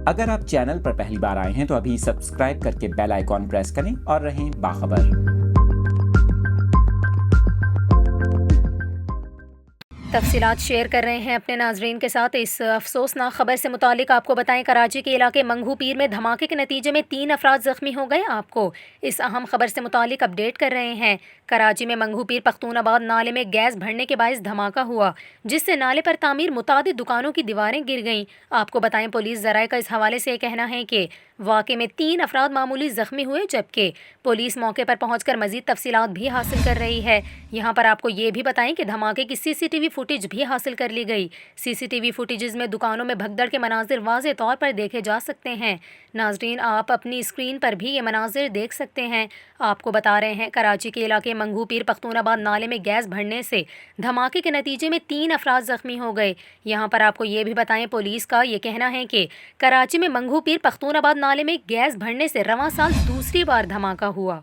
اگر آپ چینل پر پہلی بار آئے ہیں تو ابھی سبسکرائب کر کے بیل آئیکن پریس کریں اور رہیں باخبر۔ تفصیلات شیئر کر رہے ہیں اپنے ناظرین کے ساتھ۔ اس افسوسناک خبر سے متعلق آپ کو بتائیں، کراچی کے علاقے منگھو پیر میں دھماکے کے نتیجے میں 3 افراد زخمی ہو گئے۔ آپ کو اس اہم خبر سے متعلق اپڈیٹ کر رہے ہیں۔ کراچی میں منگھو پیر پختون آباد نالے میں گیس بھرنے کے باعث دھماکہ ہوا، جس سے نالے پر تعمیر متعدد دکانوں کی دیواریں گر گئیں۔ آپ کو بتائیں، پولیس ذرائع کا اس حوالے سے یہ کہنا ہے کہ واقعے میں 3 افراد معمولی زخمی ہوئے، جبکہ پولیس موقع پر پہنچ کر مزید تفصیلات بھی حاصل کر رہی ہے۔ یہاں پر آپ کو یہ بھی بتائیں کہ دھماکے کی CCTV فوٹیج بھی حاصل کر لی گئی۔ CCTV فوٹیجز میں دکانوں میں بھگدڑ کے مناظر واضح طور پر دیکھے جا سکتے ہیں۔ ناظرین، آپ اپنی اسکرین پر بھی یہ مناظر دیکھ سکتے ہیں۔ آپ کو بتا رہے ہیں، کراچی کے علاقے منگھو پیر پختون آباد نالے میں گیس بھرنے سے دھماکے کے نتیجے میں 3 افراد زخمی ہو گئے۔ یہاں پر آپ کو یہ بھی بتائیں، پولیس کا یہ کہنا ہے کہ کراچی میں منگھو پیر پختون آباد نالے میں گیس بھرنے سے رواں سال دوسری بار دھماکہ ہوا۔